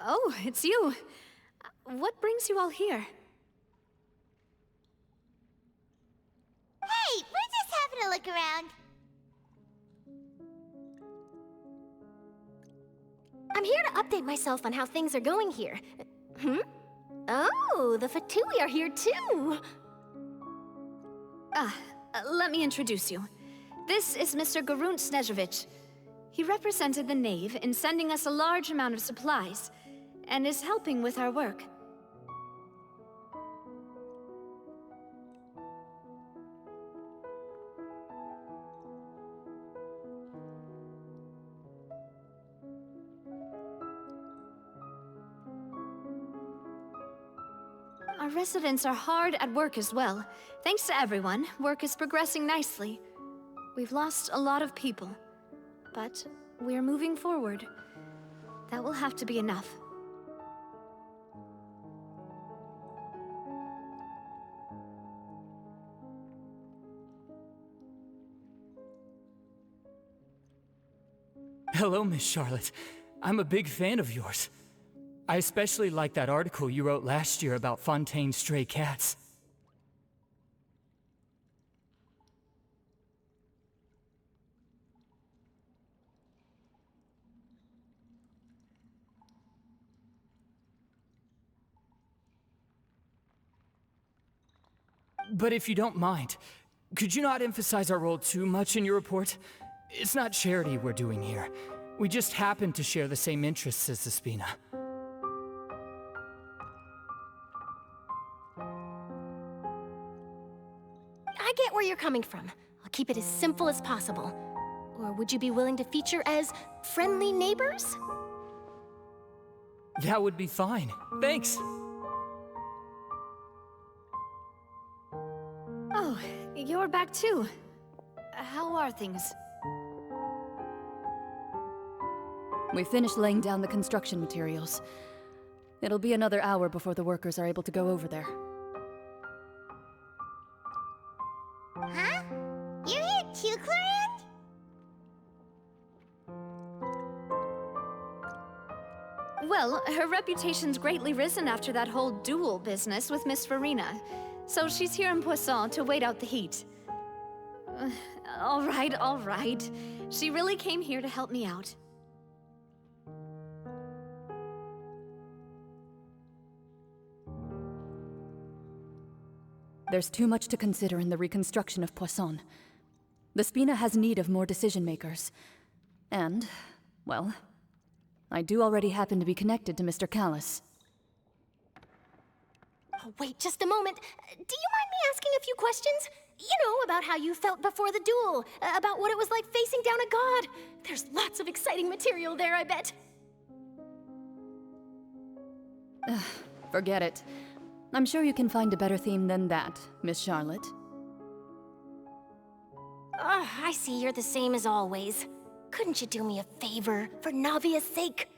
Oh, it's you. What brings you all here? Hey, we're just having a look around. I'm here to update myself on how things are going here. Oh, the Fatui are here too! Let me introduce you. This is Mr. Garunt Snezhevich. He represented the Knave in sending us a large amount of supplies, and is helping with our work. Our residents are hard at work as well. Thanks to everyone, work is progressing nicely. We've lost a lot of people, but we're moving forward. That will have to be enough. Hello, Miss Charlotte. I'm a big fan of yours. I especially like that article you wrote last year about Fontaine's stray cats. But if you don't mind, could you not emphasize our role too much in your report? It's not charity we're doing here. We just happen to share the same interests as the Spina. I get where you're coming from. I'll keep it as simple as possible. Or would you be willing to feature as friendly neighbors? That would be fine. Thanks! Oh, you're back too. How are things? We finished laying down the construction materials. It'll be another hour before the workers are able to go over there. Huh? You're here too, Clarant? Well, her reputation's greatly risen after that whole duel business with Miss Farina. So she's here in Poisson to wait out the heat. All right. She really came here to help me out. There's too much to consider in the reconstruction of Poisson. The Spina has need of more decision-makers. And, well, I do already happen to be connected to Mr. Callis. Oh, wait just a moment. Do you mind me asking a few questions? You know, about how you felt before the duel, about what it was like facing down a god. There's lots of exciting material there, I bet. Forget it. I'm sure you can find a better theme than that, Miss Charlotte. Ugh, I see you're the same as always. Couldn't you do me a favor, for Navia's sake?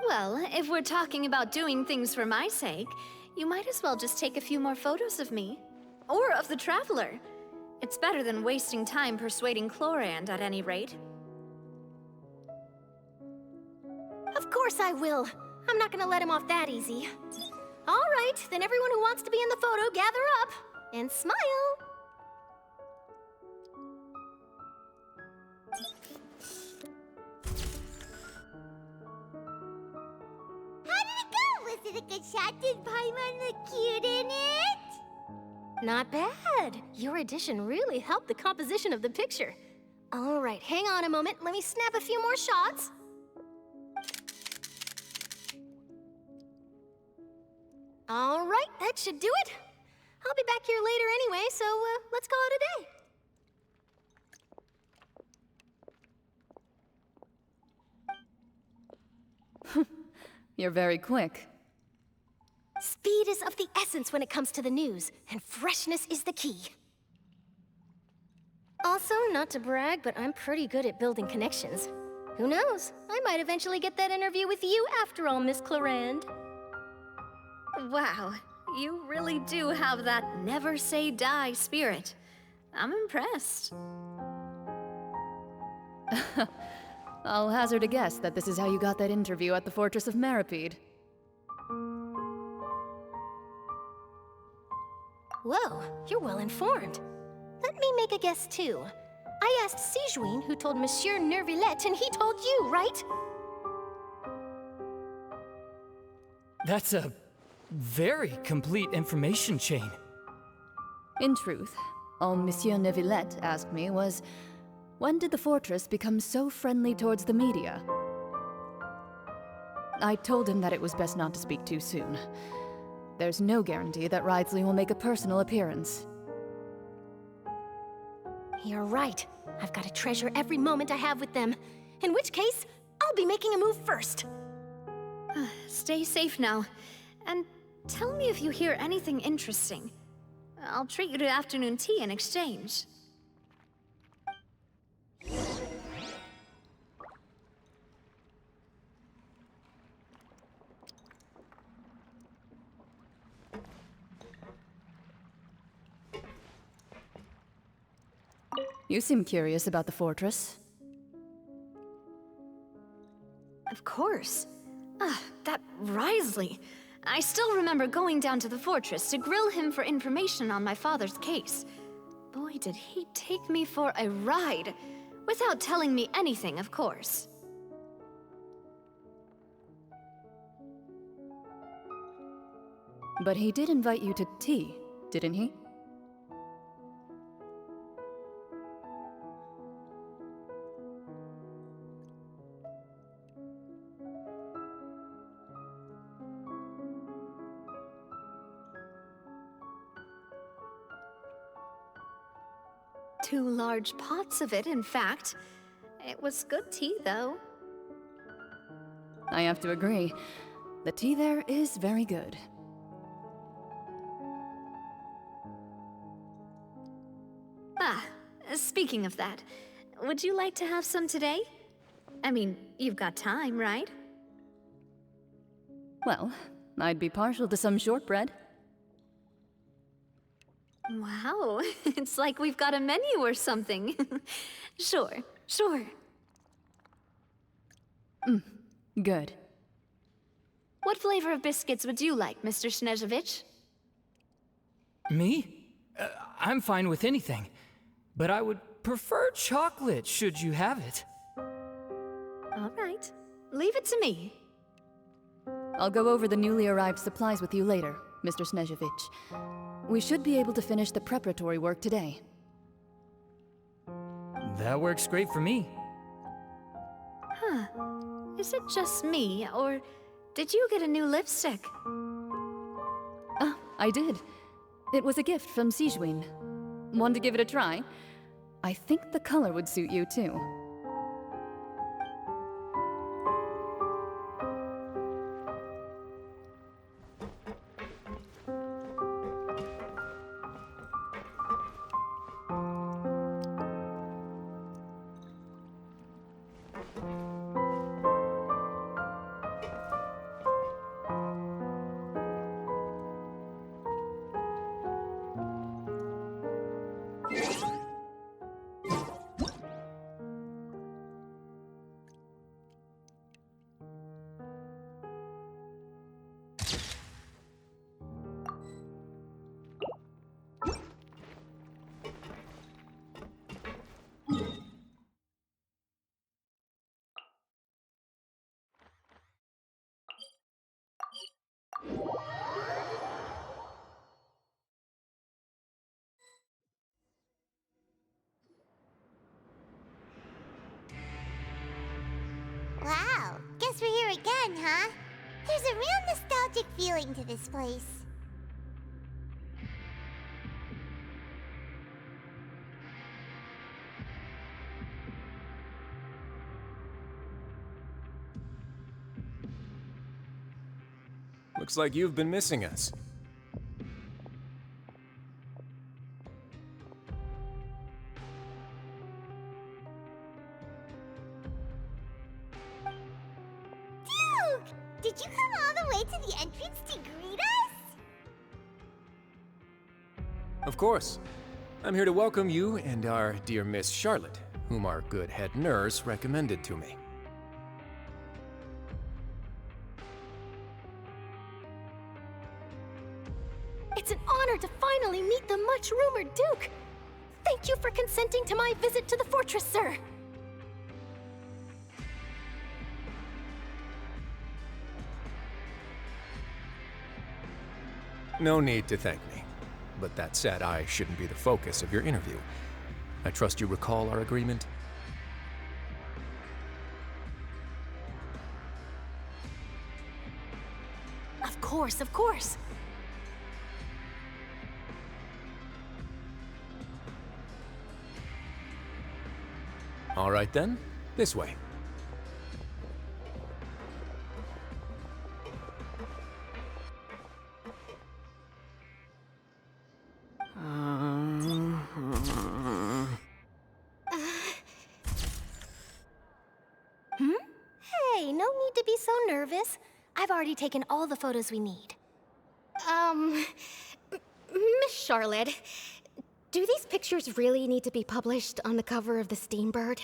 Well, if we're talking about doing things for my sake, you might as well just take a few more photos of me. Or of the Traveler. It's better than wasting time persuading Chlorand at any rate. Of course I will. I'm not gonna let him off that easy. All right, then everyone who wants to be in the photo, gather up and smile. How did it go? Was it a good shot? Did Paimon look cute in it? Not bad. Your addition really helped the composition of the picture. All right, hang on a moment. Let me snap a few more shots. All right, that should do it. I'll be back here later anyway, so let's call it a day. You're very quick. Speed is of the essence when it comes to the news, and freshness is the key. Also, not to brag, but I'm pretty good at building connections. Who knows? I might eventually get that interview with you after all, Miss Chlorand. Wow, you really do have that never say die spirit. I'm impressed. I'll hazard a guess that this is how you got that interview at the Fortress of Meripede. Whoa, you're well informed. Let me make a guess too. I asked Sijuin, who told Monsieur Nervillet, and he told you, right? That's a very complete information chain. In truth, all Monsieur Neuvillette asked me was, when did the fortress become so friendly towards the media? I told him that it was best not to speak too soon. There's no guarantee that Ridsley will make a personal appearance. You're right. I've got to treasure every moment I have with them. In which case, I'll be making a move first. Stay safe now. And tell me if you hear anything interesting. I'll treat you to afternoon tea in exchange. You seem curious about the fortress. Of course. That Risley. I still remember going down to the fortress to grill him for information on my father's case. Boy, did he take me for a ride. Without telling me anything, of course. But he did invite you to tea, didn't he? Two large pots of it, in fact. It was good tea, though. I have to agree. The tea there is very good. Speaking of that, would you like to have some today? I mean, you've got time, right? Well, I'd be partial to some shortbread. Wow, it's like we've got a menu or something. Sure. Good. What flavor of biscuits would you like, Mr. Snezhevich? Me? I'm fine with anything. But I would prefer chocolate, should you have it. All right. Leave it to me. I'll go over the newly arrived supplies with you later, Mr. Snezhevich. We should be able to finish the preparatory work today. That works great for me. Huh. Is it just me, or did you get a new lipstick? I did. It was a gift from Sijuin. Want to give it a try? I think the color would suit you, too. again, huh? There's a real nostalgic feeling to this place. Looks like you've been missing us. Duke! Did you come all the way to the entrance to greet us? Of course. I'm here to welcome you and our dear Miss Charlotte, whom our good head nurse recommended to me. It's an honor to finally meet the much-rumored Duke. Thank you for consenting to my visit to the fortress, sir. No need to thank me. But that said, I shouldn't be the focus of your interview. I trust you recall our agreement? Of course, of course. All right then, this way. Hey, no need to be so nervous. I've already taken all the photos we need. Miss Charlotte, do these pictures really need to be published on the cover of the Steambird?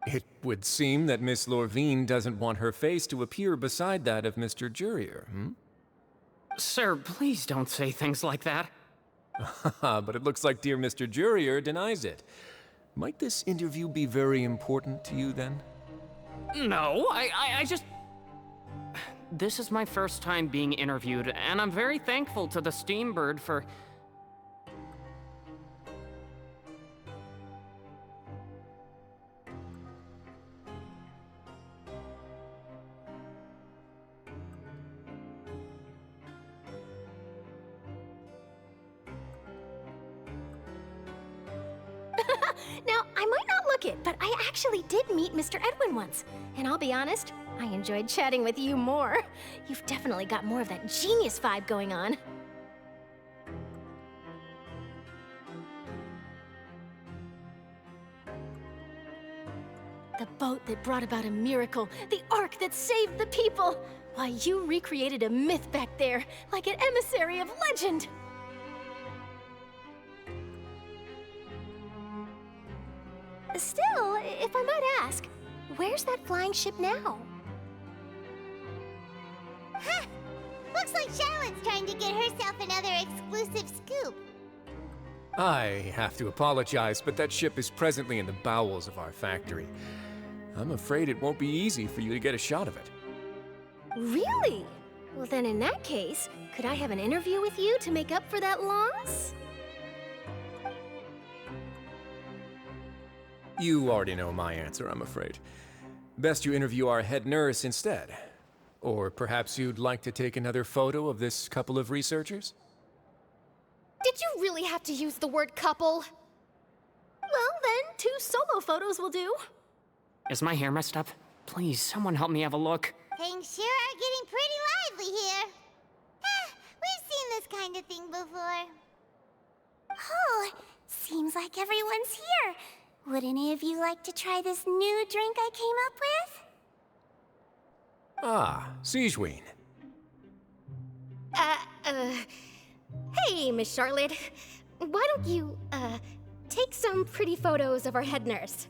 It would seem that Miss Lorvine doesn't want her face to appear beside that of Mr. Jurier, Sir, please don't say things like that. But it looks like dear Mr. Jurier denies it. Might this interview be very important to you then? No, I just... This is my first time being interviewed, and I'm very thankful to the Steambird for... Now, I might not look it, but I actually did meet Mr. Edwin once. And I'll be honest, I enjoyed chatting with you more. You've definitely got more of that genius vibe going on. The boat that brought about a miracle, the ark that saved the people. Why, you recreated a myth back there, like an emissary of legend. Still, if I might ask, where's that flying ship now? Huh! Looks like Charlotte's trying to get herself another exclusive scoop. I have to apologize, but that ship is presently in the bowels of our factory. I'm afraid it won't be easy for you to get a shot of it. Really? Well, then in that case, could I have an interview with you to make up for that loss? You already know my answer, I'm afraid. Best you interview our head nurse instead. Or perhaps you'd like to take another photo of this couple of researchers? Did you really have to use the word couple? Well, then, 2 solo photos will do. Is my hair messed up? Please, someone help me have a look. Things sure are getting pretty lively here. We've seen this kind of thing before. Oh, seems like everyone's here. Would any of you like to try this new drink I came up with? Ah, Siegeween. Hey, Miss Charlotte. Why don't you, take some pretty photos of our head nurse?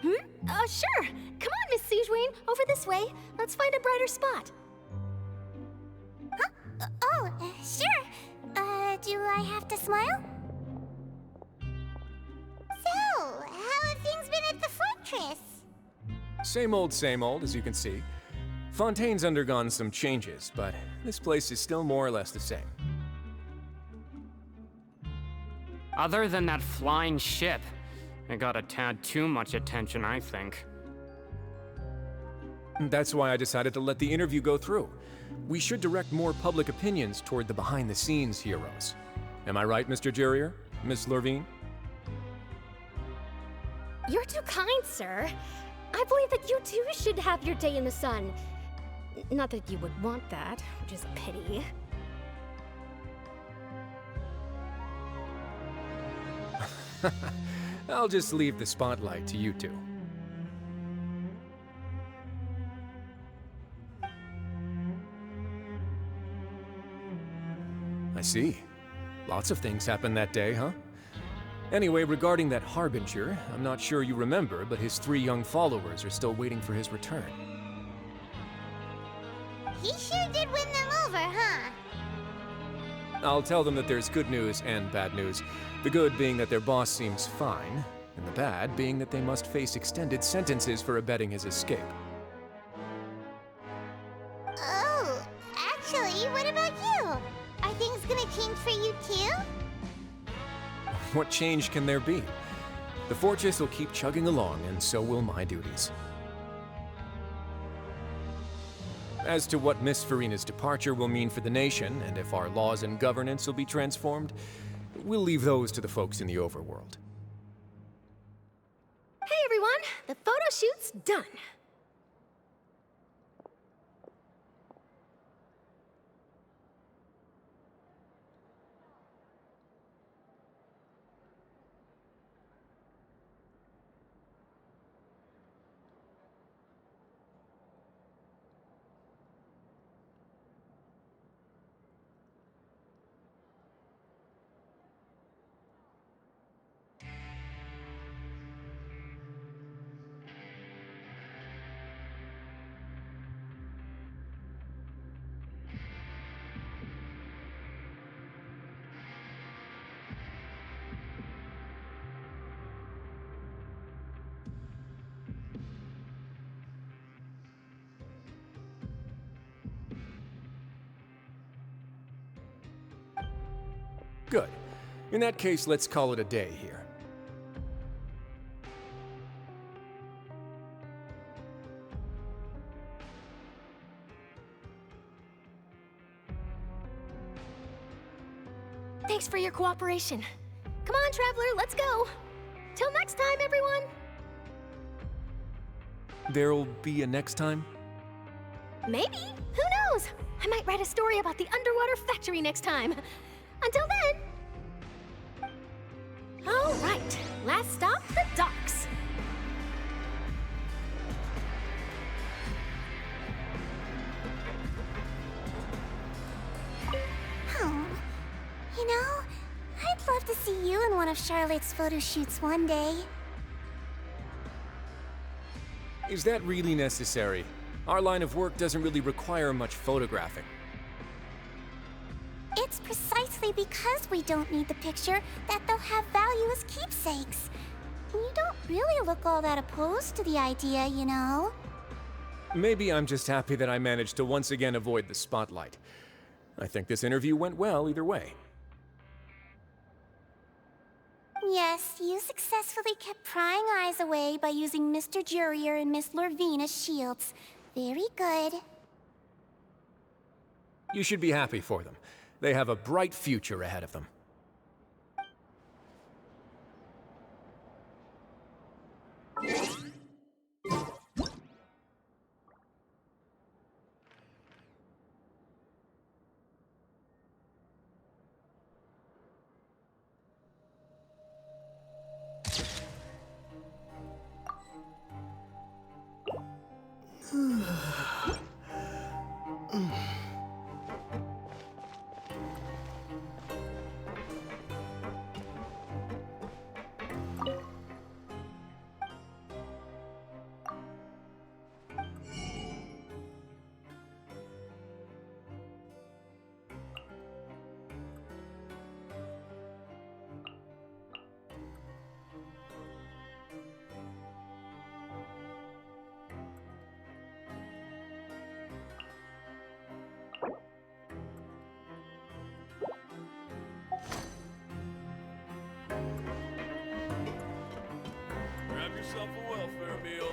Sure. Come on, Miss Siegeween. Over this way. Let's find a brighter spot. Huh? Sure. Do I have to smile? So, how have things been at the fortress? Same old, as you can see. Fontaine's undergone some changes, but this place is still more or less the same. Other than that flying ship, it got a tad too much attention, I think. That's why I decided to let the interview go through. We should direct more public opinions toward the behind-the-scenes heroes. Am I right, Mr. Jurrier? Miss Lurvine? You're too kind, sir. I believe that you too should have your day in the sun. Not that you would want that, which is a pity. I'll just leave the spotlight to you two. I see. Lots of things happened that day, huh? Anyway, regarding that Harbinger, I'm not sure you remember, but his 3 young followers are still waiting for his return. He sure did win them over, huh? I'll tell them that there's good news and bad news. The good being that their boss seems fine, and the bad being that they must face extended sentences for abetting his escape. Oh, actually, what about you? Are things gonna change for you too? What change can there be? The fortress will keep chugging along, and so will my duties. As to what Miss Farina's departure will mean for the nation, and if our laws and governance will be transformed, we'll leave those to the folks in the overworld. Hey everyone, the photo shoot's done. Good. In that case, let's call it a day here. Thanks for your cooperation. Come on, Traveler, let's go. Till next time, everyone. There'll be a next time? Maybe. Who knows? I might write a story about the underwater factory next time. Until then. All right, last stop, the docks. Oh, you know, I'd love to see you in one of Charlotte's photo shoots one day. Is that really necessary? Our line of work doesn't really require much photographing. It's precisely because we don't need the picture that they'll have value as keepsakes. You don't really look all that opposed to the idea, you know. Maybe I'm just happy that I managed to once again avoid the spotlight. I think this interview went well either way. Yes, you successfully kept prying eyes away by using Mr. Jurrier and Miss Lurvine as shields. Very good. You should be happy for them. They have a bright future ahead of them. Grab yourself a welfare meal.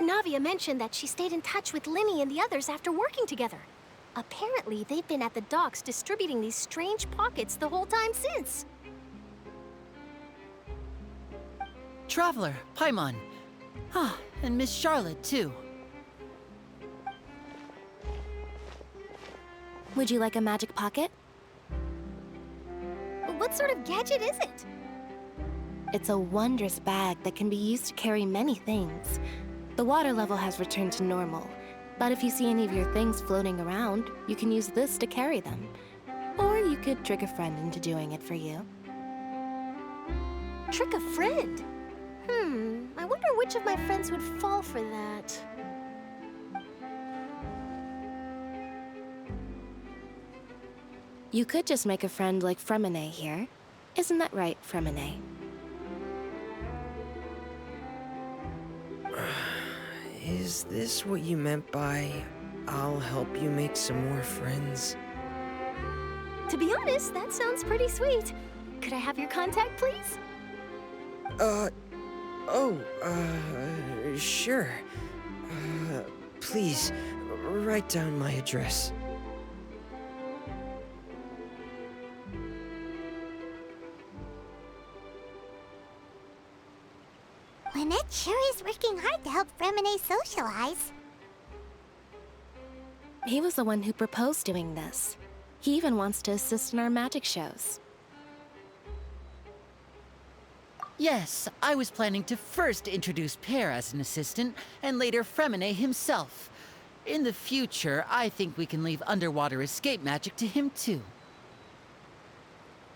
Navia mentioned that she stayed in touch with Linny and the others after working together. Apparently, they've been at the docks distributing these strange pockets the whole time since. Traveler, Paimon. Ah, and Miss Charlotte, too. Would you like a magic pocket? What sort of gadget is it? It's a wondrous bag that can be used to carry many things. The water level has returned to normal, but if you see any of your things floating around, you can use this to carry them. Or you could trick a friend into doing it for you. Trick a friend? I wonder which of my friends would fall for that. You could just make a friend like Fremine here. Isn't that right, Fremine? Is this what you meant by, I'll help you make some more friends? To be honest, that sounds pretty sweet. Could I have your contact, please? Sure. Please, write down my address. Lynette sure is working hard to help Fremine socialize. He was the one who proposed doing this. He even wants to assist in our magic shows. Yes, I was planning to first introduce Pear as an assistant, and later Fremine himself. In the future, I think we can leave underwater escape magic to him too.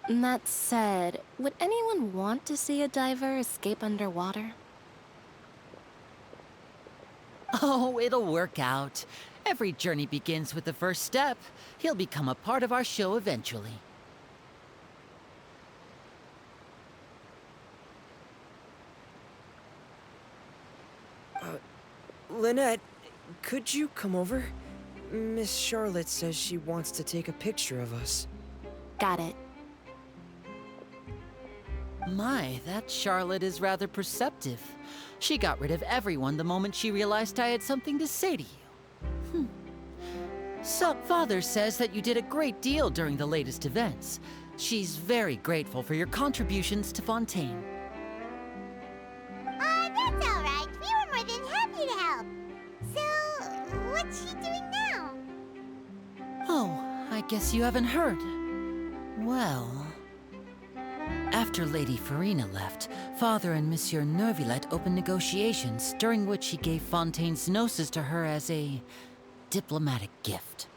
That said, would anyone want to see a diver escape underwater? Oh, it'll work out. Every journey begins with the first step. He'll become a part of our show eventually. Lynette, could you come over? Miss Charlotte says she wants to take a picture of us. Got it. My, that Charlotte is rather perceptive. She got rid of everyone the moment she realized I had something to say to you. So, Father says that you did a great deal during the latest events. She's very grateful for your contributions to Fontейн. That's all right. We were more than happy to help. So, what's she doing now? Oh, I guess you haven't heard. Well... After Lady Farina left, Father and Monsieur Neuvillette opened negotiations, during which he gave Fontaine's gnosis to her as a diplomatic gift.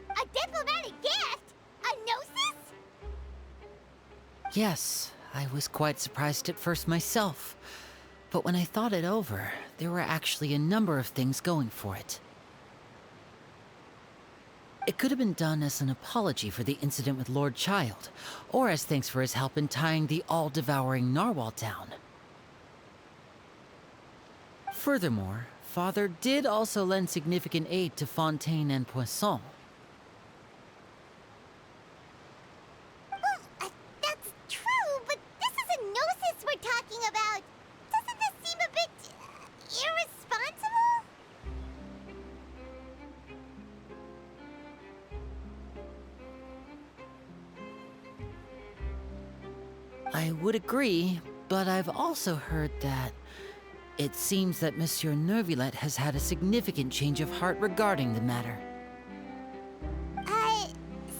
A diplomatic gift? A gnosis? Yes, I was quite surprised at first myself. But when I thought it over, there were actually a number of things going for it. It could have been done as an apology for the incident with Lord Child, or as thanks for his help in tying the all-devouring narwhal down. Furthermore, Father did also lend significant aid to Fontейн and Poisson. That's true, but this is a gnosis we're talking about. Doesn't this seem a bit irresponsible? I would agree, but I've also heard that it seems that Monsieur Neuvillette has had a significant change of heart regarding the matter.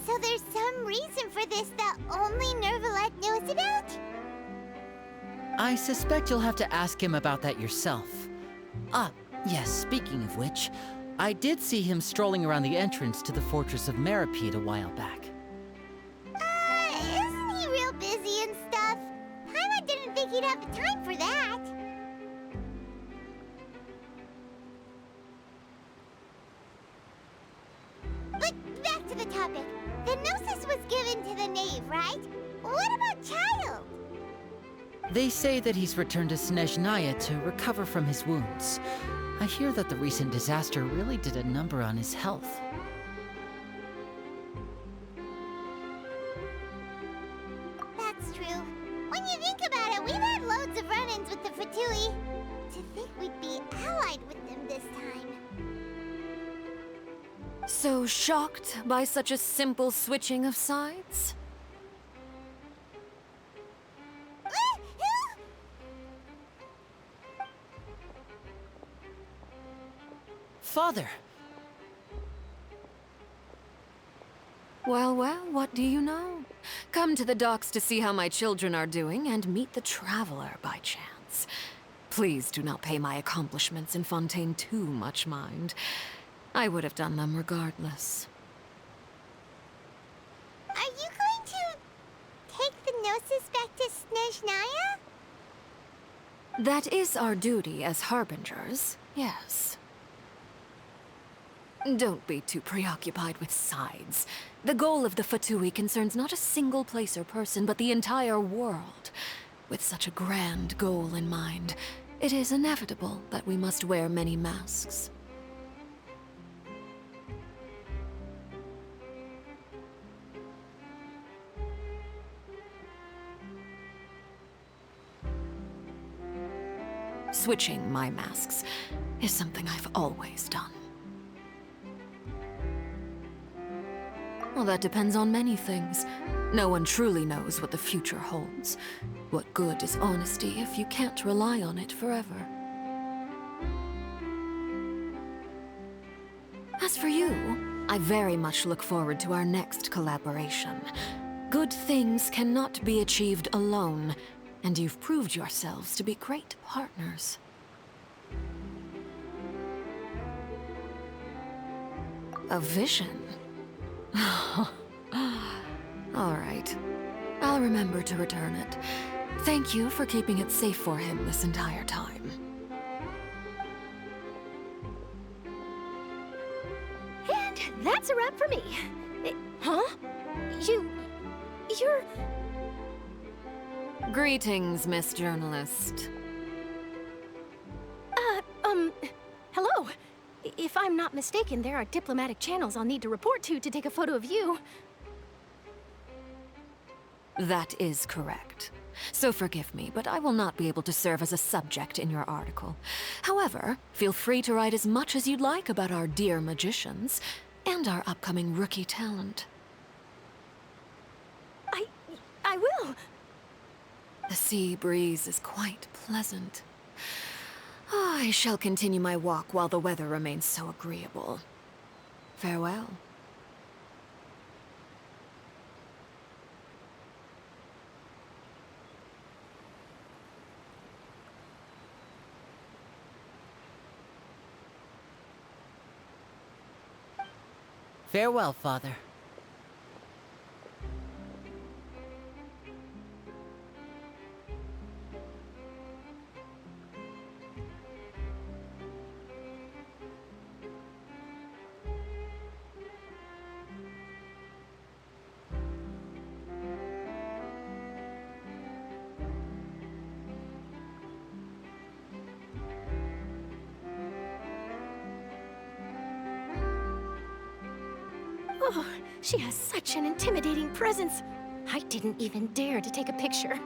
So there's some reason for this that only Neuvillette knows about? I suspect you'll have to ask him about that yourself. Ah, yes, speaking of which, I did see him strolling around the entrance to the Fortress of Meripede a while back. Isn't he real busy and stuff? Paimon didn't think he'd have the time for that. But back to the topic. The Gnosis was given to the knave, right? What about Child? They say that he's returned to Snezhnaya to recover from his wounds. I hear that the recent disaster really did a number on his health. That's true. When you think about it, we've had loads of run-ins with the Fatui. To think we'd be allied with them this time. So shocked by such a simple switching of sides? Father! Well, well, what do you know? Come to the docks to see how my children are doing and meet the Traveler by chance. Please do not pay my accomplishments in Fontейн too much mind. I would have done them regardless. Are you going to take the Gnosis back to Snezhnaya? That is our duty as Harbingers, yes. Don't be too preoccupied with sides. The goal of the Fatui concerns not a single place or person, but the entire world. With such a grand goal in mind, it is inevitable that we must wear many masks. Switching my masks is something I've always done. Well, that depends on many things. No one truly knows what the future holds. What good is honesty if you can't rely on it forever? As for you, I very much look forward to our next collaboration. Good things cannot be achieved alone, and you've proved yourselves to be great partners. A vision? All right. I'll remember to return it. Thank you for keeping it safe for him this entire time. And that's a wrap for me. Huh? You're... Greetings, Miss Journalist. Hello. If I'm not mistaken, there are diplomatic channels I'll need to report to take a photo of you. That is correct. So forgive me, but I will not be able to serve as a subject in your article. However, feel free to write as much as you'd like about our dear magicians and our upcoming rookie talent. I will. The sea breeze is quite pleasant. I shall continue my walk while the weather remains so agreeable. Farewell. Farewell, Father. Oh, she has such an intimidating presence. I didn't even dare to take a picture.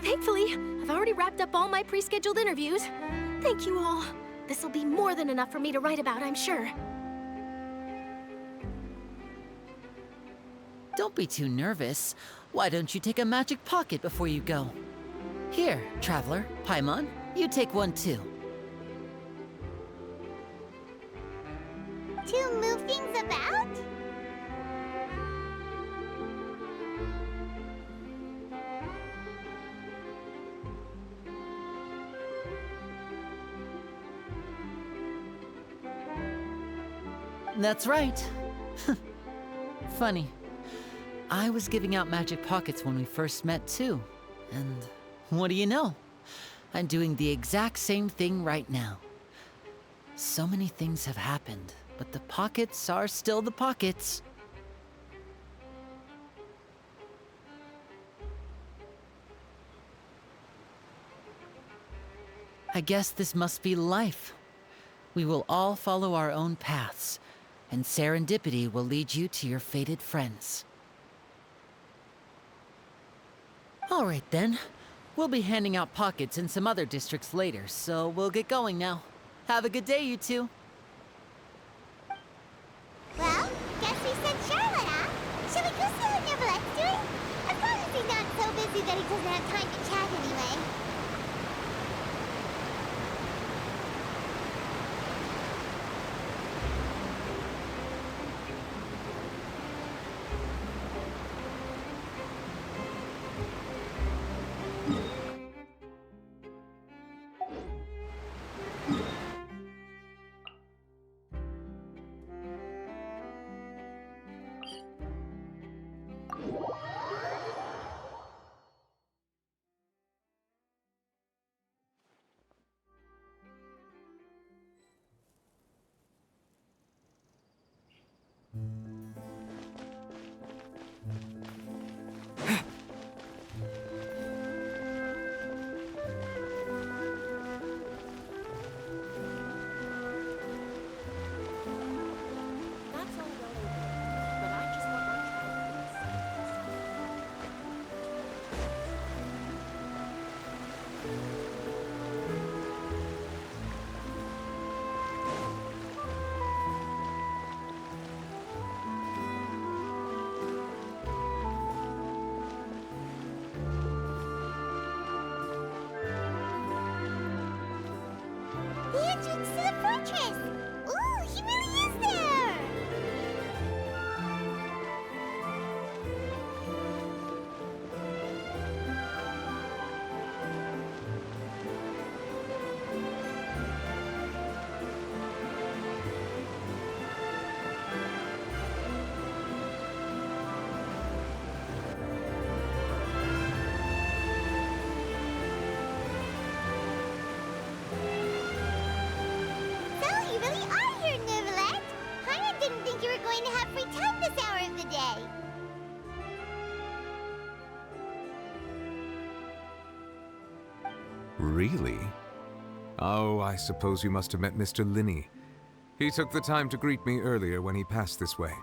Thankfully, I've already wrapped up all my pre-scheduled interviews. Thank you all. This'll be more than enough for me to write about, I'm sure. Don't be too nervous. Why don't you take a magic pocket before you go? Here, Traveler, Paimon, you take one too. To move things about? That's right. Funny. I was giving out magic pockets when we first met, too. And what do you know? I'm doing the exact same thing right now. So many things have happened, but the pockets are still the pockets. I guess this must be life. We will all follow our own paths, and serendipity will lead you to your fated friends. All right then. We'll be handing out pockets in some other districts later, so we'll get going now. Have a good day, you two. Well, guess we sent Charlotte, huh? Shall we go see what Neverlette's doing? As long as he's not so busy that he doesn't have time to chat anyway. The entrance to the fortress! Ooh, he really is there! So, you really are here, Neverlet! Paimon didn't think you were going to have free time this hour of the day. Really? Oh, I suppose you must have met Mr. Linney. He took the time to greet me earlier when he passed this way.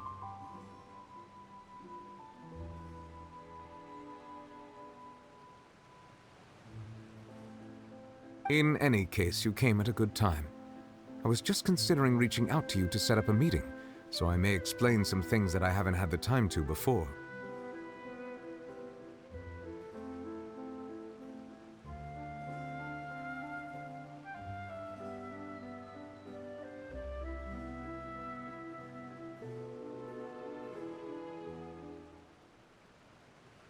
In any case, you came at a good time. I was just considering reaching out to you to set up a meeting, so I may explain some things that I haven't had the time to before.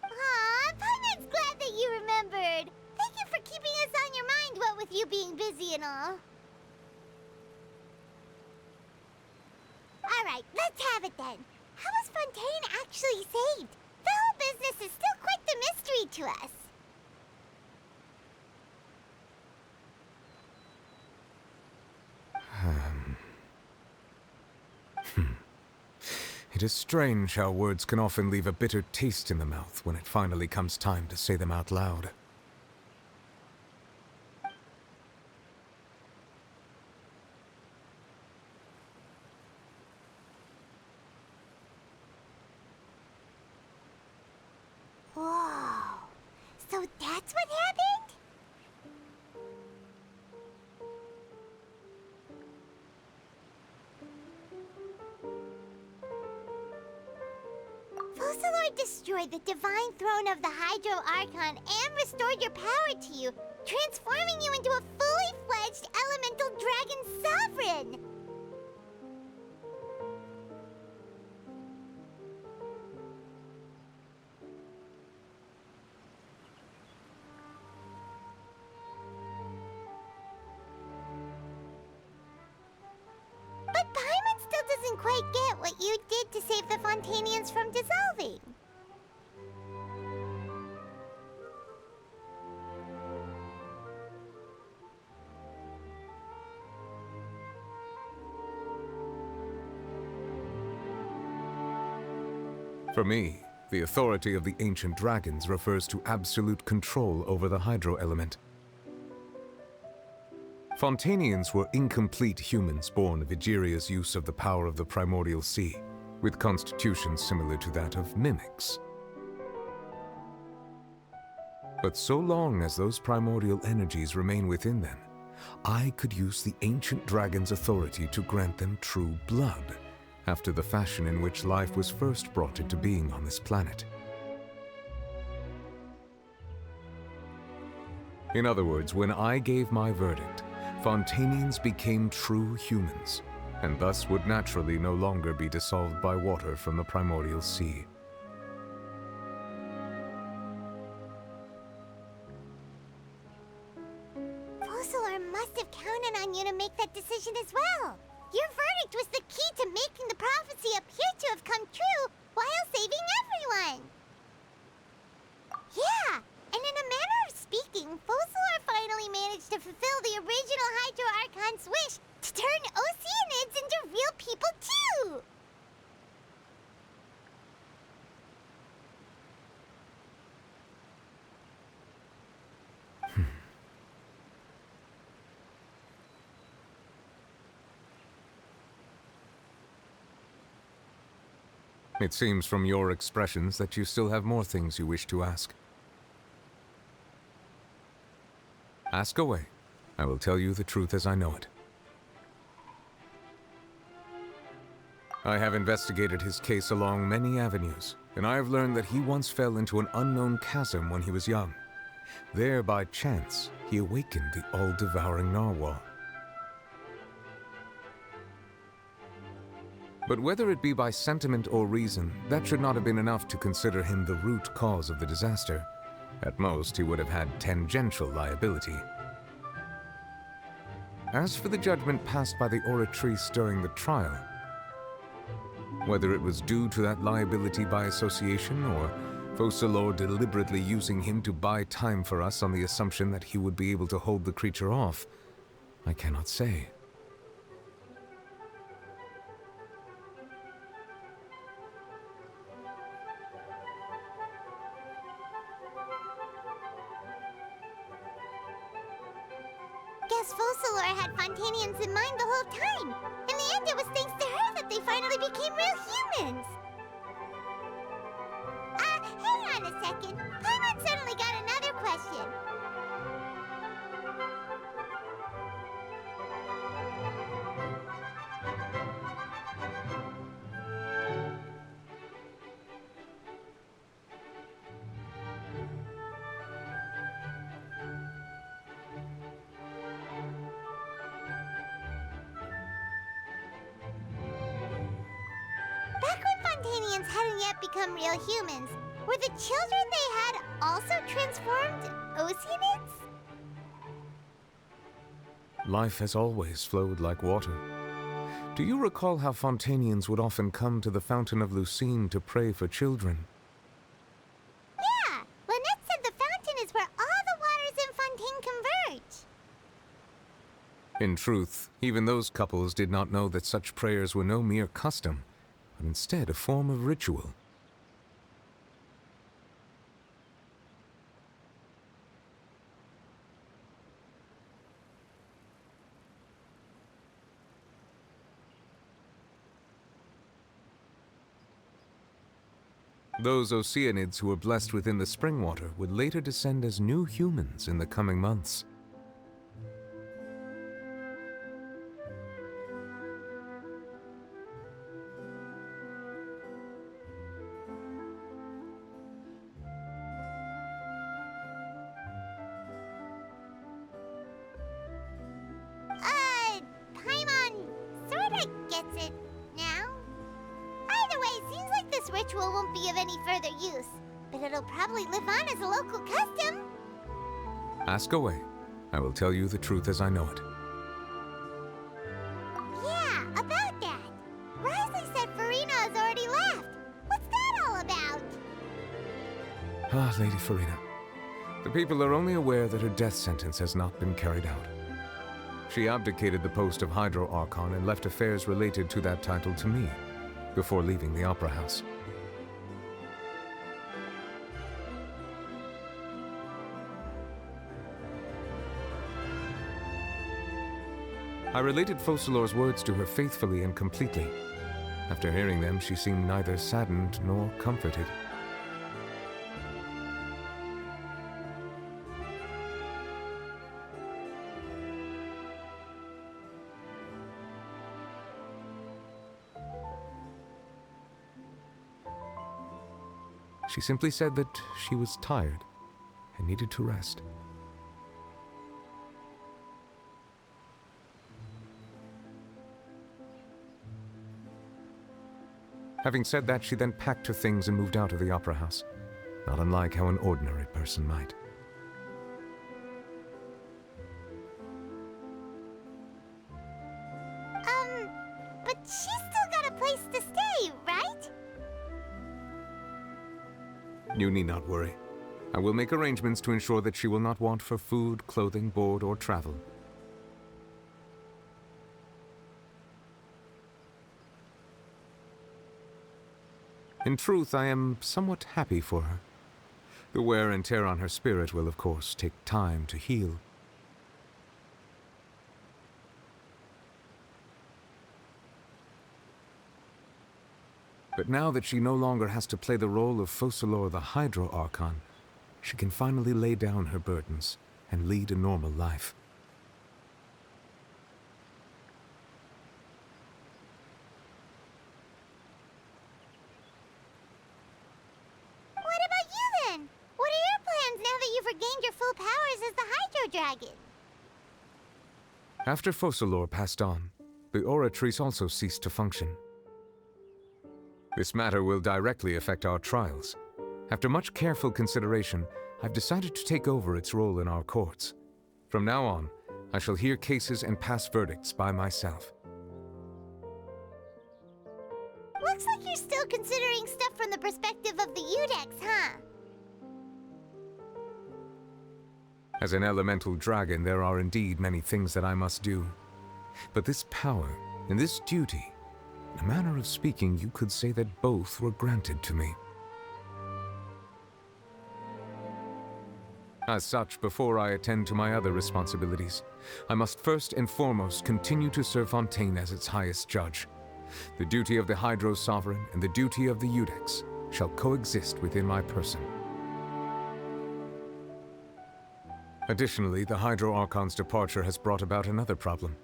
Aw, Paimon's glad that you remembered. Thank you for keeping us on your mind, what with you being busy and all. Alright, let's have it then. How was Fontaine actually saved? The whole business is still quite the mystery to us. It is strange how words can often leave a bitter taste in the mouth when it finally comes time to say them out loud. Whoa. So that's what happened? Focalor destroyed the divine throne of the Hydro Archon and restored your power to you, transforming you into a fully fledged elemental dragon sovereign! But Paimon still doesn't quite what you did to save the Fontainians from dissolving. For me, the authority of the ancient dragons refers to absolute control over the hydro element. Fontainians were incomplete humans born of Egeria's use of the power of the primordial sea, with constitutions similar to that of mimics. But so long as those primordial energies remain within them, I could use the ancient dragon's authority to grant them true blood, after the fashion in which life was first brought into being on this planet. In other words, when I gave my verdict, Fontainians became true humans, and thus would naturally no longer be dissolved by water from the primordial sea. Fossilor must have counted on you to make that decision as well. Your verdict was the key to making the prophecy appear to have come true while saving everyone. Yeah, and in a manner of speaking, Fossilor finally managed to fulfill the original Hydro Archon's wish to turn Oceanids into real people too! It seems from your expressions that you still have more things you wish to ask. Ask away. I will tell you the truth as I know it. I have investigated his case along many avenues, and I have learned that he once fell into an unknown chasm when he was young. There, by chance, he awakened the all-devouring narwhal. But whether it be by sentiment or reason, that should not have been enough to consider him the root cause of the disaster. At most, he would have had tangential liability. As for the judgment passed by the Oratrice during the trial, whether it was due to that liability by association, or Fossilor deliberately using him to buy time for us on the assumption that he would be able to hold the creature off, I cannot say. Guess Fossilor had Fontainians in mind the whole time. In the end, it was thanks to her that they finally became real humans. Hang on a second. Paimon suddenly got another question. Back when Fontainians hadn't yet become real humans, were the children they had also transformed Oceanids? Life has always flowed like water. Do you recall how Fontainians would often come to the Fountain of Lucine to pray for children? Yeah, Lynette said the fountain is where all the waters in Fontaine converge. In truth, even those couples did not know that such prayers were no mere custom, but instead a form of ritual. Those Oceanids who were blessed within the spring water would later descend as new humans in the coming months. Paimon sorta gets it now. Either way, it seems like this ritual won't be of any further use, but it'll probably live on as a local custom. Ask away. I will tell you the truth as I know it. Yeah, about that. Risley said Farina Ah, Lady Farina. The people are only aware that her death sentence has not been carried out. She abdicated the post of Hydro Archon and left affairs related to that title to me, before leaving the Opera House. I related Focalor's words to her faithfully and completely. After hearing them, she seemed neither saddened nor comforted. She simply said that she was tired and needed to rest. Having said that, she then packed her things and moved out of the Opera House, not unlike how an ordinary person might. But she's still got a place to stay, right? You need not worry. I will make arrangements to ensure that she will not want for food, clothing, board, or travel. In truth, I am somewhat happy for her. The wear and tear on her spirit will, of course, take time to heal. But now that she no longer has to play the role of Focalor the Hydro Archon, she can finally lay down her burdens and lead a normal life. What about you then? What are your plans now that you've regained your full powers as the Hydro Dragon? After Focalor passed on, the Oratrice also ceased to function. This matter will directly affect our trials. After much careful consideration, I've decided to take over its role in our courts. From now on, I shall hear cases and pass verdicts by myself. Looks like you're still considering stuff from the perspective of the Udex, huh? As an elemental dragon, there are indeed many things that I must do. But this power and this duty, in a manner of speaking, you could say that both were granted to me. As such, before I attend to my other responsibilities, I must first and foremost continue to serve Fontейн as its highest judge. The duty of the Hydro Sovereign and the duty of the Udex shall coexist within my person. Additionally, the Hydro Archon's departure has brought about another problem,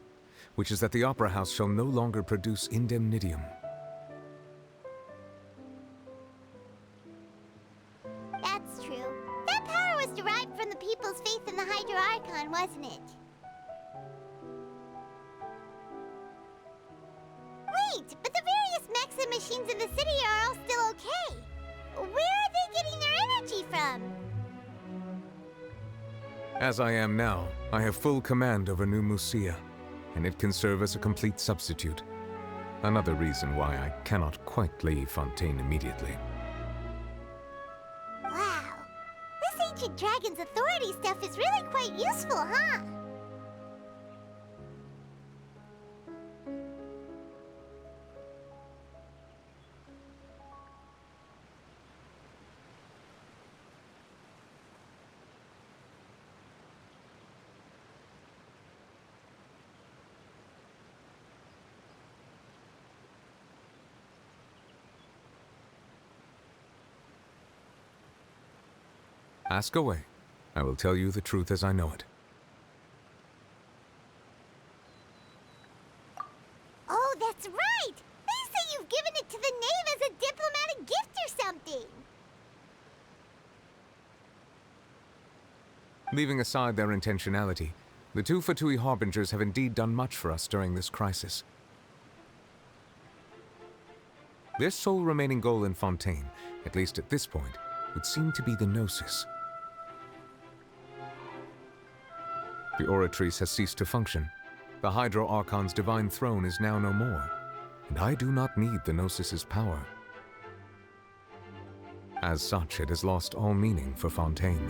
which is that the Opera House shall no longer produce indemnitium. That's true. That power was derived from the people's faith in the Hydro Archon, wasn't it? Wait, but the various mechs and machines in the city are all still okay. Where are they getting their energy from? As I am now, I have full command over New Musia, and it can serve as a complete substitute. Another reason why I cannot quite leave Fontейн immediately. Wow. This ancient dragon's authority stuff is really quite useful, huh? Ask away. I will tell you the truth as I know it. Oh, that's right! They say you've given it to the knave as a diplomatic gift or something! Leaving aside their intentionality, the two Fatui Harbingers have indeed done much for us during this crisis. Their sole remaining goal in Fontейн, at least at this point, would seem to be the Gnosis. The Oratrice has ceased to function. The Hydro Archon's divine throne is now no more, and I do not need the Gnosis's power. As such, it has lost all meaning for Fontейn.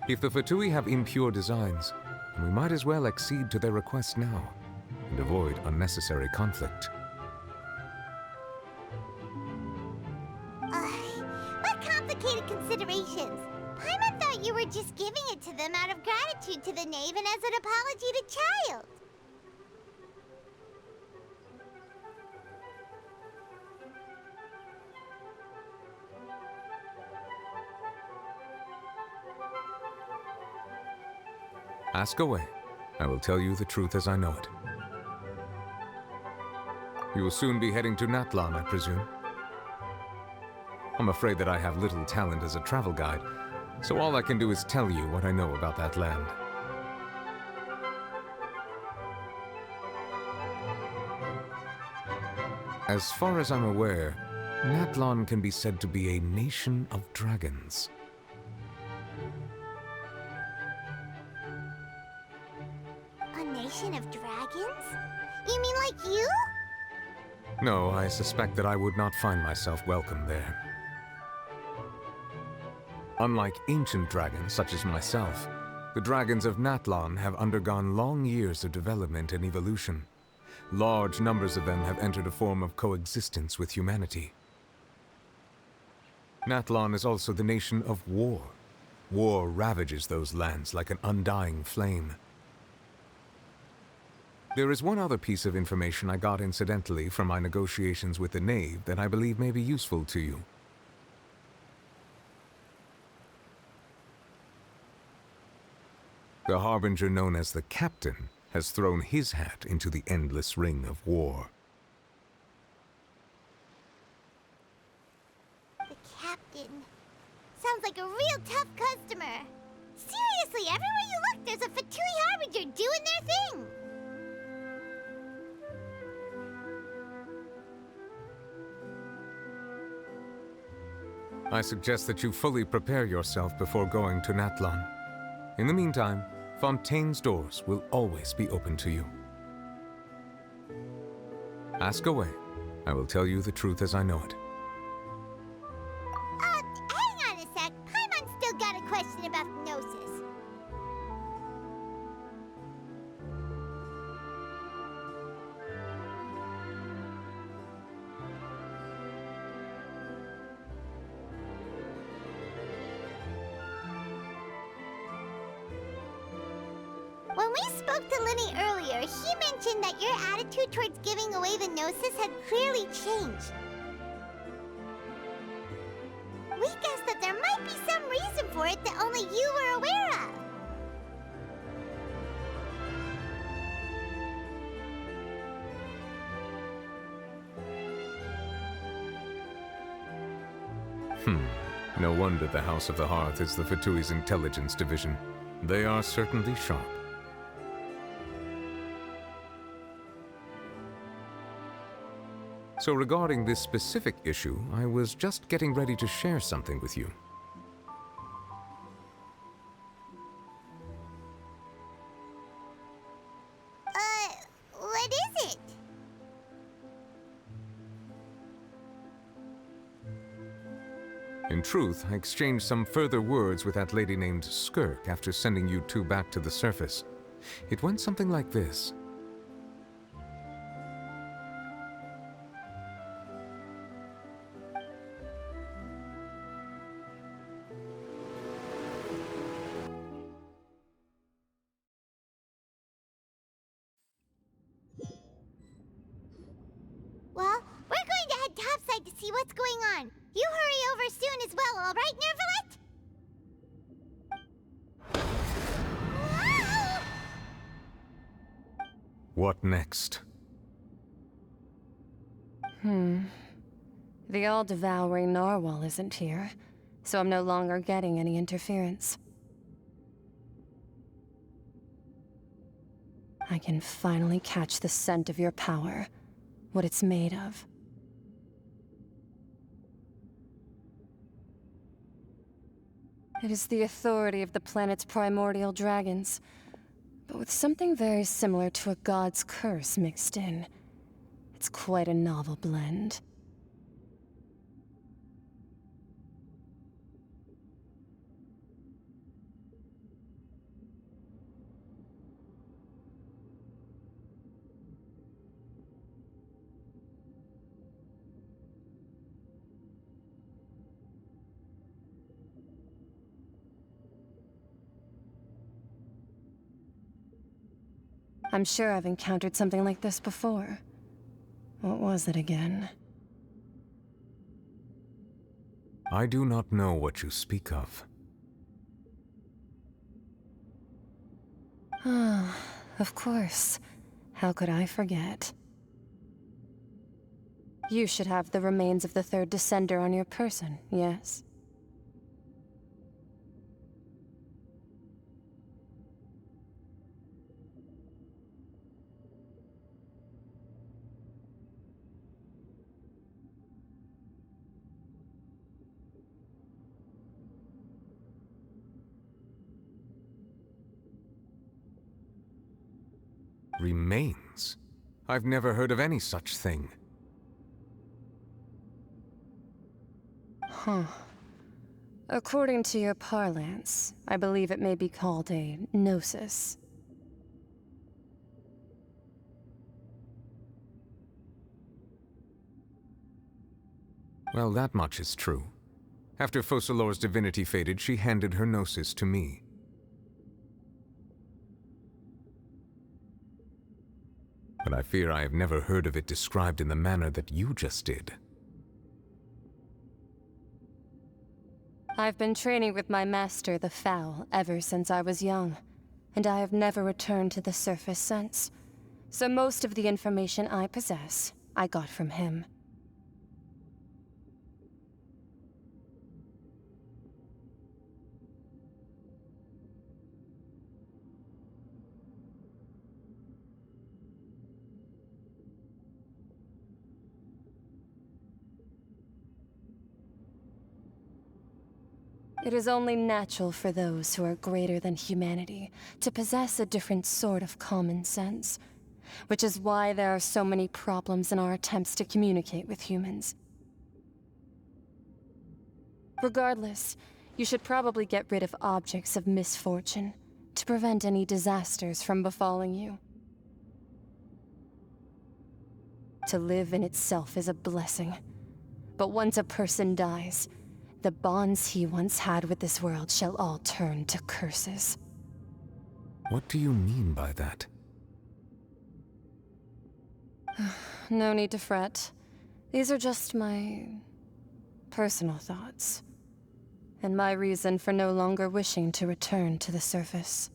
If the Fatui have impure designs, then we might as well accede to their request now and avoid unnecessary conflict. What complicated considerations? Paimon thought you were just giving it to them out of gratitude to the knave and as an apology to Child. Ask away. I will tell you the truth as I know it. You will soon be heading to Natlan, I presume. I'm afraid that I have little talent as a travel guide, so all I can do is tell you what I know about that land. As far as I'm aware, Natlan can be said to be a nation of dragons. A nation of dragons? You mean like you? No, I suspect that I would not find myself welcome there. Unlike ancient dragons such as myself, the dragons of Natlan have undergone long years of development and evolution. Large numbers of them have entered a form of coexistence with humanity. Natlan is also the nation of war. War ravages those lands like an undying flame. There is one other piece of information I got incidentally from my negotiations with the knave that I believe may be useful to you. The harbinger known as the Captain has thrown his hat into the endless ring of war. The Captain. Sounds like a real tough customer. Seriously, everywhere you look, there's a Fatui harbinger doing their thing. I suggest that you fully prepare yourself before going to Natlan. In the meantime, Fontaine's doors will always be open to you. Ask away. I will tell you the truth as I know it. Hang on a sec. Paimon's still got a question about the Gnosis. When we spoke to Linny earlier, he mentioned that your attitude towards giving away the Gnosis had clearly changed. We guessed that there might be some reason for it that only you were aware of. No wonder the House of the Hearth is the Fatui's intelligence division. They are certainly sharp. So regarding this specific issue, I was just getting ready to share something with you. What is it? In truth, I exchanged some further words with that lady named Skirk after sending you two back to the surface. It went something like this. Well, we're going to head topside to see what's going on. You hurry over soon as well, all right, Nervalet? What next? The all-devouring narwhal isn't here, so I'm no longer getting any interference. I can finally catch the scent of your power, what it's made of. It is the authority of the planet's primordial dragons, but with something very similar to a god's curse mixed in. It's quite a novel blend. I'm sure I've encountered something like this before. What was it again? I do not know what you speak of. Ah, of course. How could I forget? You should have the remains of the third Descender on your person, yes? Remains? I've never heard of any such thing. Huh. According to your parlance, I believe it may be called a gnosis. Well, that much is true. After Focalor's divinity faded, she handed her gnosis to me. But I fear I have never heard of it described in the manner that you just did. I've been training with my master, the Foul, ever since I was young, and I have never returned to the surface since. So most of the information I possess, I got from him. It is only natural for those who are greater than humanity to possess a different sort of common sense, which is why there are so many problems in our attempts to communicate with humans. Regardless, you should probably get rid of objects of misfortune to prevent any disasters from befalling you. To live in itself is a blessing, but once a person dies, the bonds he once had with this world shall all turn to curses. What do you mean by that? No need to fret. These are just my personal thoughts, and my reason for no longer wishing to return to the surface.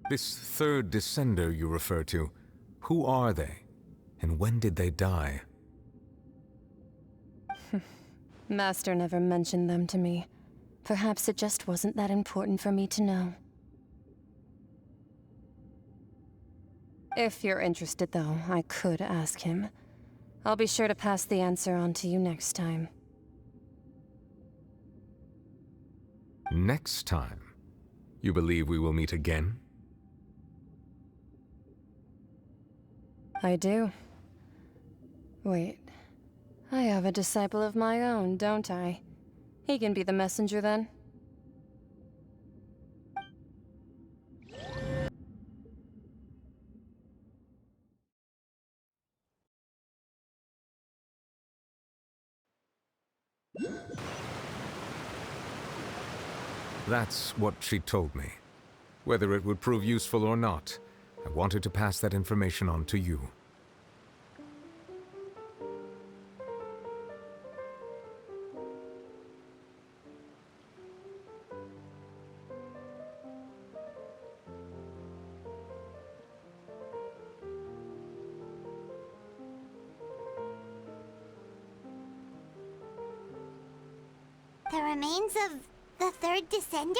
This third Descender you refer to, who are they? And when did they die? Master never mentioned them to me. Perhaps it just wasn't that important for me to know. If you're interested, though, I could ask him. I'll be sure to pass the answer on to you next time. Next time? You believe we will meet again? I do. Wait. I have a disciple of my own, don't I? He can be the messenger then. That's what she told me. Whether it would prove useful or not, I wanted to pass that information on to you. The remains of the third Descender?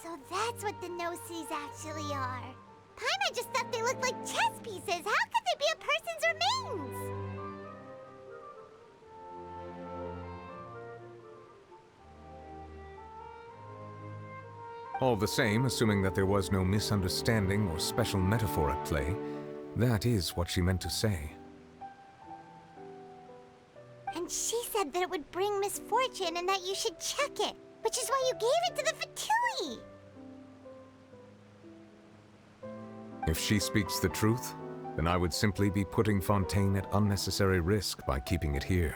So that's what the Gnosis actually are. Paimon just thought they looked like chess pieces. How could they be a person's remains? All the same, assuming that there was no misunderstanding or special metaphor at play, that is what she meant to say. And she said that it would bring misfortune and that you should check it, which is why you gave it to the Fatui. If she speaks the truth, then I would simply be putting Fontейн at unnecessary risk by keeping it here.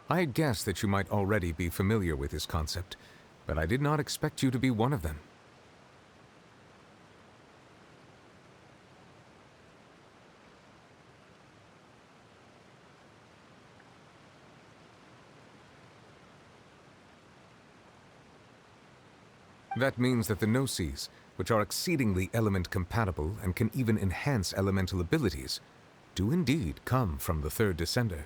I had guessed that you might already be familiar with this concept, but I did not expect you to be one of them. That means that the Gnosis, which are exceedingly element-compatible and can even enhance elemental abilities, do indeed come from the third Descender.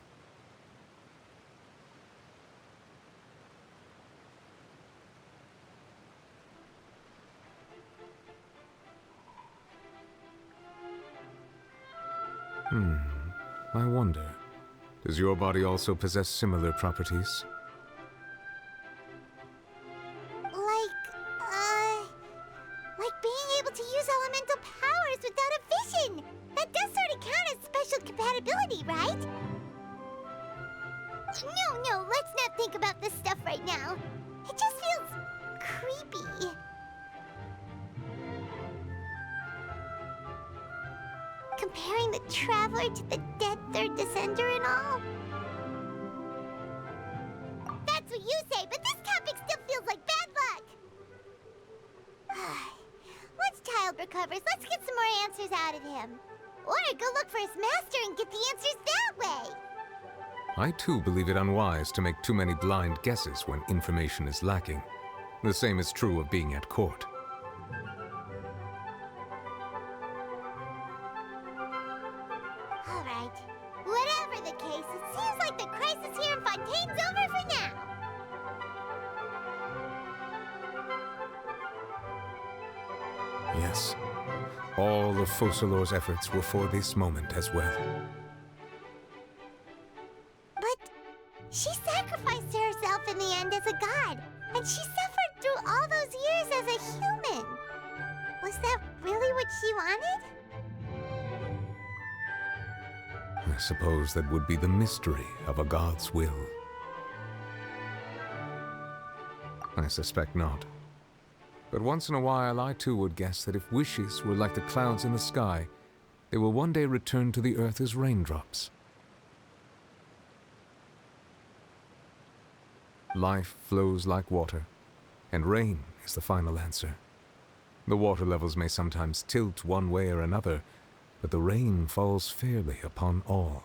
I wonder, does your body also possess similar properties? Like being able to use elemental powers without a vision! That does sort of count as special compatibility, right? No, let's not think about this stuff right now. It just feels creepy. Comparing the Traveler to the dead third Descender and all? That's what you say, but this topic still feels like bad luck! Once Child recovers, let's get some more answers out of him. Or go look for his master and get the answers that way! I too believe it unwise to make too many blind guesses when information is lacking. The same is true of being at court. Alright. Whatever the case, it seems like the crisis here in Fontain's over for now. Yes, all of Focalor's efforts were for this moment as well. But she sacrificed herself in the end as a god, and she suffered through all those years as a human. Was that really what she wanted? I suppose that would be the mystery of a god's will. I suspect not. But once in a while, I too would guess that if wishes were like the clouds in the sky, they will one day return to the earth as raindrops. Life flows like water, and rain is the final answer. The water levels may sometimes tilt one way or another, but the rain falls fairly upon all.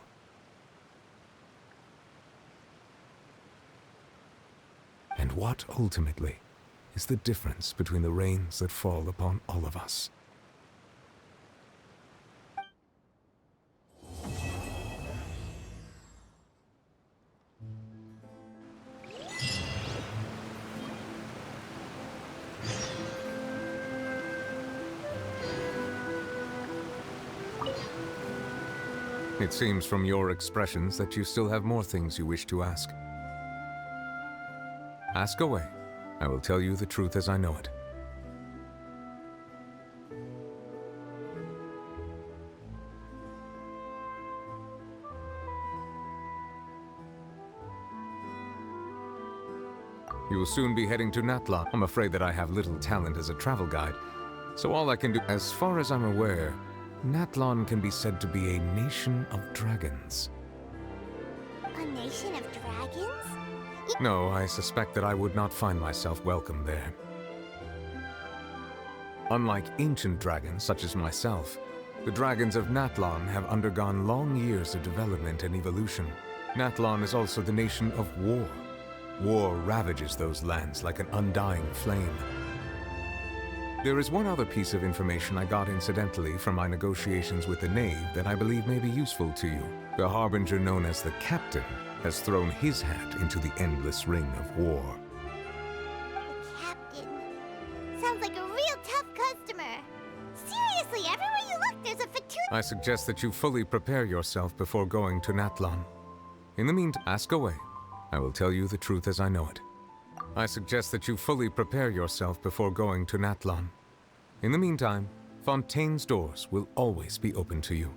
And what, ultimately, is the difference between the rains that fall upon all of us? It seems from your expressions that you still have more things you wish to ask. Ask away. I will tell you the truth as I know it. You will soon be heading to Natlan. I'm afraid that I have little talent as a travel guide, so all I can do, as far as I'm aware, Natlan can be said to be a nation of dragons. A nation of dragons? No, I suspect that I would not find myself welcome there. Unlike ancient dragons such as myself, the dragons of Natlan have undergone long years of development and evolution. Natlan is also the nation of war. War ravages those lands like an undying flame. There is one other piece of information I got incidentally from my negotiations with the Knave that I believe may be useful to you. The Harbinger known as the Captain has thrown his hat into the endless ring of war. The Captain. Sounds like a real tough customer. Seriously, everywhere you look, there's a Fatui. I suggest that you fully prepare yourself before going to Natlan. In the meantime, ask away. I will tell you the truth as I know it. I suggest that you fully prepare yourself before going to Natlan. In the meantime, Fontain's doors will always be open to you.